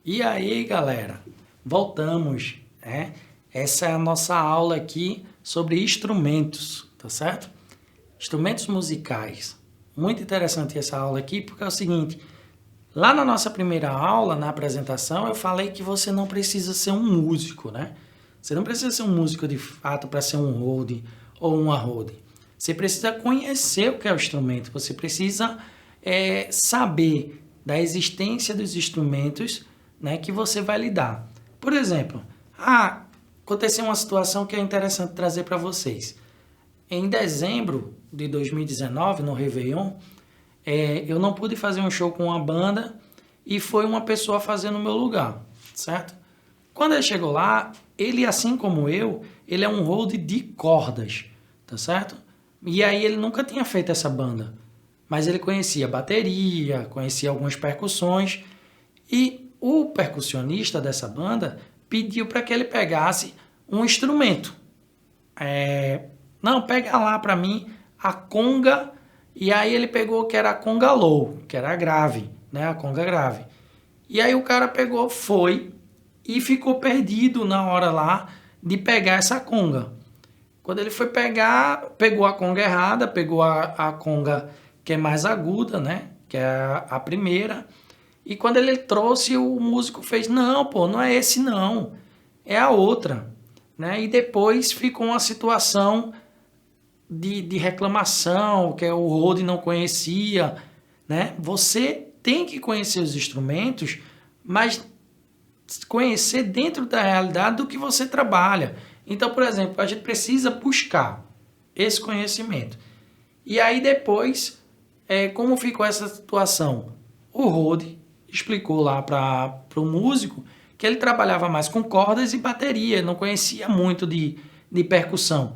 E aí, galera, voltamos, né? Essa é a nossa aula aqui sobre instrumentos, tá certo? Instrumentos musicais. Muito interessante essa aula aqui, porque é o seguinte, lá na nossa primeira aula, na apresentação, eu falei que você não precisa ser um músico, né? Você não precisa ser um músico de fato para ser um roadie ou uma roadie. Você precisa conhecer o que é o instrumento, você precisa saber da existência dos instrumentos, né, que você vai lidar. Por exemplo, aconteceu uma situação que é interessante trazer para vocês. Em dezembro de 2019, no Réveillon, eu não pude fazer um show com uma banda e foi uma pessoa fazer no meu lugar, certo? Quando ele chegou lá, ele, assim como eu, ele é um roadie de cordas, tá certo? E aí ele nunca tinha feito essa banda, mas ele conhecia bateria, conhecia algumas percussões e o percussionista dessa banda pediu para que ele pegasse um instrumento. Não, pega lá para mim a conga. E aí ele pegou que era a conga low, que era a grave, né? A conga grave. E aí o cara pegou, foi e ficou perdido na hora lá de pegar essa conga. Quando ele foi pegar, pegou a conga errada, pegou a conga que é mais aguda, né? Que é a primeira. E quando ele trouxe, o músico fez, não, pô, não é esse não, é a outra, né? E depois ficou uma situação de reclamação, que o roadie não conhecia, né? Você tem que conhecer os instrumentos, mas conhecer dentro da realidade do que você trabalha. Então, por exemplo, a gente precisa buscar esse conhecimento. E aí depois, como ficou essa situação? O roadie explicou lá para o músico que ele trabalhava mais com cordas e bateria, não conhecia muito de percussão.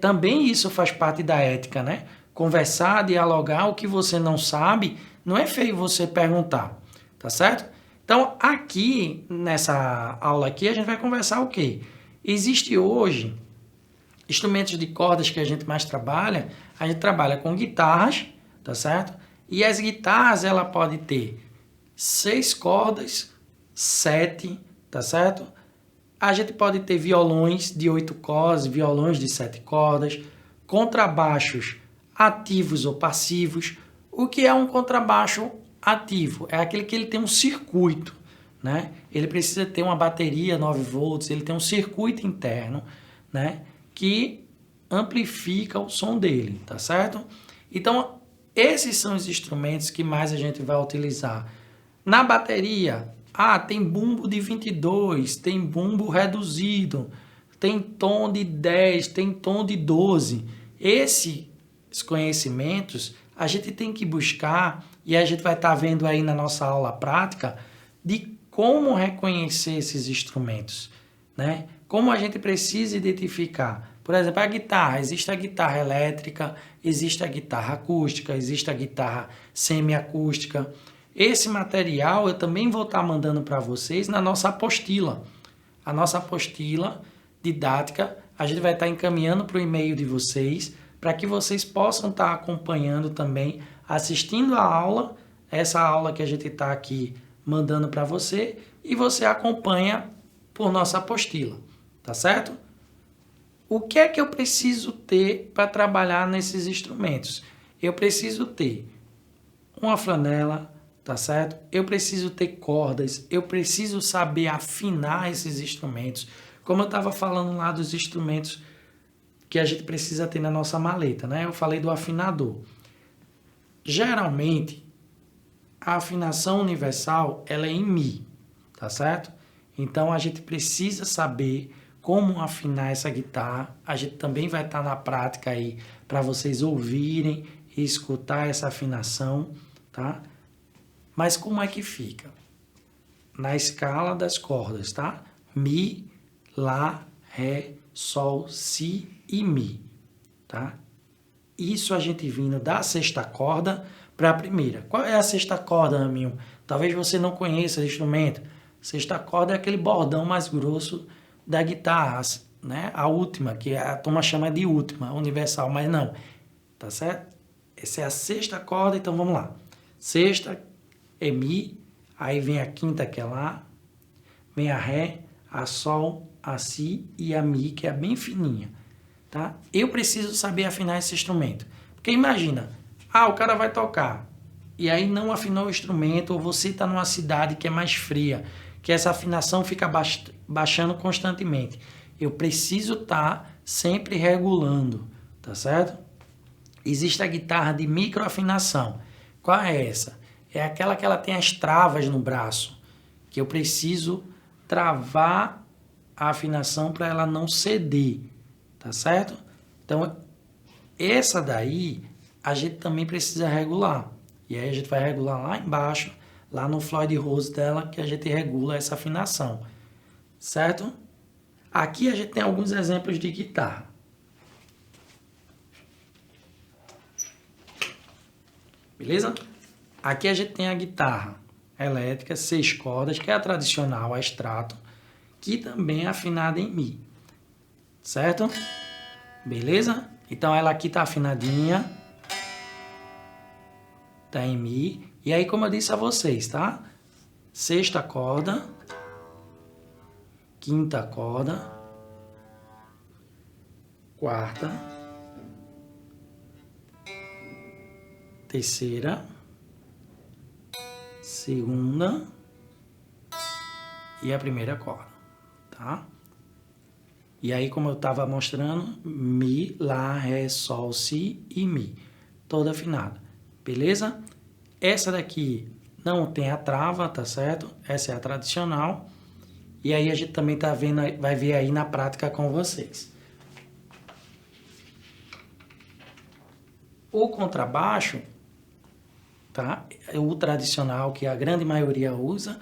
Também isso faz parte da ética, né? Conversar, dialogar, o que você não sabe, não é feio você perguntar, tá certo? Então, aqui, nessa aula aqui, a gente vai conversar o quê? Existe hoje instrumentos de cordas que a gente mais trabalha, a gente trabalha com guitarras, tá certo? E as guitarras, ela pode ter 6 cordas, 7, tá certo? A gente pode ter violões de 8 cordas, violões de 7 cordas, contrabaixos ativos ou passivos. O que é um contrabaixo ativo? É aquele que ele tem um circuito, né? Ele precisa ter uma bateria 9 volts, ele tem um circuito interno, né, que amplifica o som dele, tá certo? Então, esses são os instrumentos que mais a gente vai utilizar. Na bateria, tem bumbo de 22, tem bumbo reduzido, tem tom de 10, tem tom de 12. Esses conhecimentos a gente tem que buscar e a gente vai estar vendo aí na nossa aula prática de como reconhecer esses instrumentos, né? Como a gente precisa identificar. Por exemplo, a guitarra, existe a guitarra elétrica, existe a guitarra acústica, existe a guitarra semiacústica. Esse material eu também vou estar mandando para vocês na nossa apostila. A nossa apostila didática, a gente vai estar encaminhando para o e-mail de vocês, para que vocês possam estar acompanhando também, assistindo a aula, essa aula que a gente está aqui mandando para você, e você acompanha por nossa apostila, tá certo? O que é que eu preciso ter para trabalhar nesses instrumentos? Eu preciso ter uma flanela, tá certo? Eu preciso ter cordas, eu preciso saber afinar esses instrumentos. Como eu estava falando lá dos instrumentos que a gente precisa ter na nossa maleta, né? Eu falei do afinador. Geralmente, a afinação universal, ela é em Mi, tá certo? Então, a gente precisa saber como afinar essa guitarra. A gente também vai estar na prática aí para vocês ouvirem e escutar essa afinação, tá? Mas como é que fica? Na escala das cordas, tá? Mi, Lá, Ré, Sol, Si e Mi, tá? Isso a gente vindo da sexta corda para a primeira. Qual é a sexta corda, Aminho? Talvez você não conheça o instrumento. Sexta corda é aquele bordão mais grosso da guitarra, né? A última, que a turma chama de última, universal, mas não, tá certo? Essa é a sexta corda, então vamos lá. Sexta é Mi, aí vem a quinta, que é Lá, vem a Ré, a Sol, a Si e a Mi, que é bem fininha, tá? Eu preciso saber afinar esse instrumento. Porque imagina, o cara vai tocar e aí não afinou o instrumento, ou você está numa cidade que é mais fria, que essa afinação fica baixando constantemente. Eu preciso estar sempre regulando, tá certo? Existe a guitarra de microafinação. Qual é essa? É aquela que ela tem as travas no braço, que eu preciso travar a afinação para ela não ceder, tá certo? Então, essa daí a gente também precisa regular. E aí a gente vai regular lá embaixo, lá no Floyd Rose dela, que a gente regula essa afinação, certo? Aqui a gente tem alguns exemplos de guitarra. Beleza? Aqui a gente tem a guitarra elétrica, 6 cordas, que é a tradicional, a extrato, que também é afinada em Mi. Certo? Beleza? Então ela aqui tá afinadinha. Tá em Mi. E aí, como eu disse a vocês, tá? Sexta corda. Quinta corda. Quarta. Terceira. Segunda. E a primeira corda, tá? E aí, como eu estava mostrando, Mi, Lá, Ré, Sol, Si e Mi. Toda afinada. Beleza? Essa daqui não tem a trava, tá certo? Essa é a tradicional. E aí a gente também tá vendo, vai ver aí na prática com vocês. O contrabaixo, tá? O tradicional, que a grande maioria usa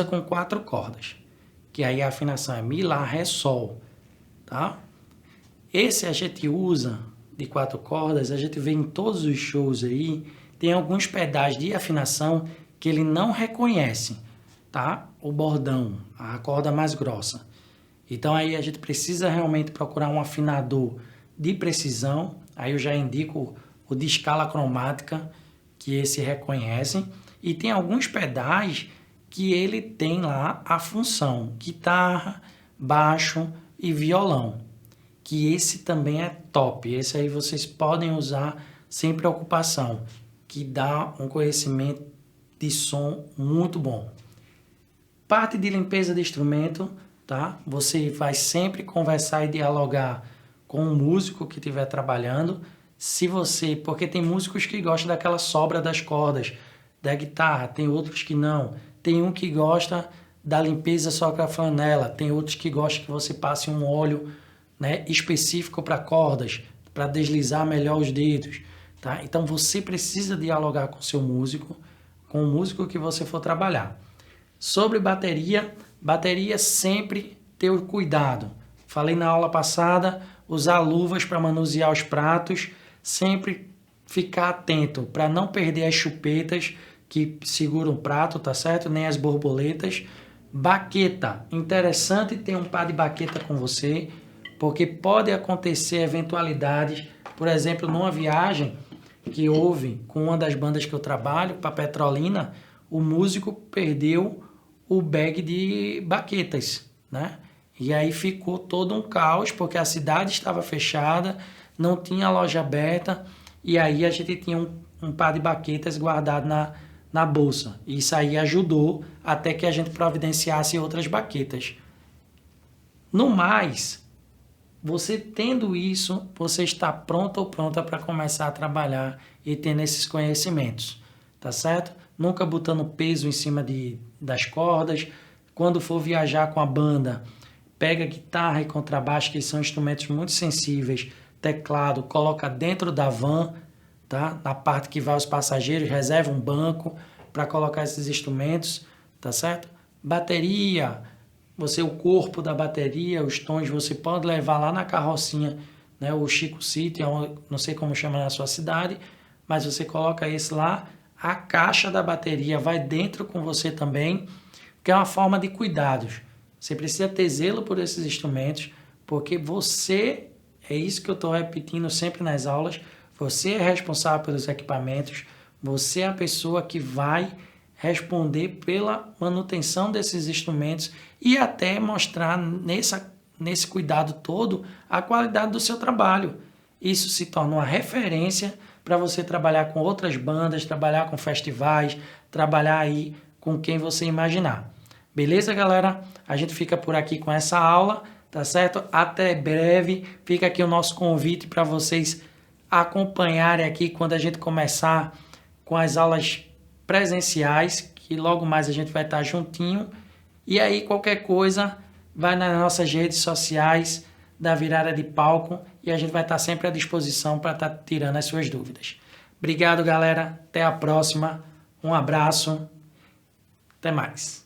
com 4 cordas. Que aí a afinação é Mi, Lá, Ré, Sol. Tá? Esse a gente usa de 4 cordas, a gente vê em todos os shows aí, tem alguns pedais de afinação que ele não reconhece, tá? O bordão, a corda mais grossa. Então aí a gente precisa realmente procurar um afinador de precisão, aí eu já indico o de escala cromática, que esse reconhece, e tem alguns pedais que ele tem lá a função guitarra, baixo e violão, que esse também é top. Esse aí vocês podem usar sem preocupação, que dá um conhecimento de som muito bom. Parte de limpeza de instrumento, tá? Você vai sempre conversar e dialogar com o músico que estiver trabalhando. Porque tem músicos que gostam daquela sobra das cordas da guitarra, tem outros que não. Tem um que gosta da limpeza só com a flanela, tem outros que gostam que você passe um óleo, né, específico para cordas, para deslizar melhor os dedos, tá? Então você precisa dialogar com o seu músico, com o músico que você for trabalhar. Sobre bateria sempre ter o cuidado. Falei na aula passada, usar luvas para manusear os pratos, sempre ficar atento para não perder as chupetas que seguram o prato, tá certo? Nem as borboletas. Baqueta, interessante ter um par de baqueta com você, porque pode acontecer eventualidades, por exemplo, numa viagem que houve com uma das bandas que eu trabalho, para Petrolina, o músico perdeu o bag de baquetas, né? E aí ficou todo um caos, porque a cidade estava fechada, não tinha loja aberta, e aí a gente tinha um par de baquetas guardado na bolsa. E isso aí ajudou até que a gente providenciasse outras baquetas. No mais, você tendo isso, você está pronto ou pronta para começar a trabalhar e tendo esses conhecimentos, tá certo? Nunca botando peso em cima das cordas. Quando for viajar com a banda, pega guitarra e contrabaixo, que são instrumentos muito sensíveis, teclado, coloca dentro da van, tá? Na parte que vai os passageiros, reserva um banco para colocar esses instrumentos, tá certo? Bateria, o corpo da bateria, os tons, você pode levar lá na carrocinha, né? O Chico City, não sei como chama na sua cidade, mas você coloca esse lá, a caixa da bateria vai dentro com você também, que é uma forma de cuidados. Você precisa ter zelo por esses instrumentos, porque você, é isso que eu estou repetindo sempre nas aulas, você é responsável pelos equipamentos, você é a pessoa que vai responder pela manutenção desses instrumentos e até mostrar nesse cuidado todo a qualidade do seu trabalho. Isso se torna uma referência para você trabalhar com outras bandas, trabalhar com festivais, trabalhar aí com quem você imaginar. Beleza, galera? A gente fica por aqui com essa aula, tá certo? Até breve. Fica aqui o nosso convite para vocês acompanharem aqui quando a gente começar com as aulas presenciais, que logo mais a gente vai estar juntinho. E aí, qualquer coisa, vai nas nossas redes sociais da Virada de Palco e a gente vai estar sempre à disposição para estar tirando as suas dúvidas. Obrigado, galera. Até a próxima. Um abraço. Até mais.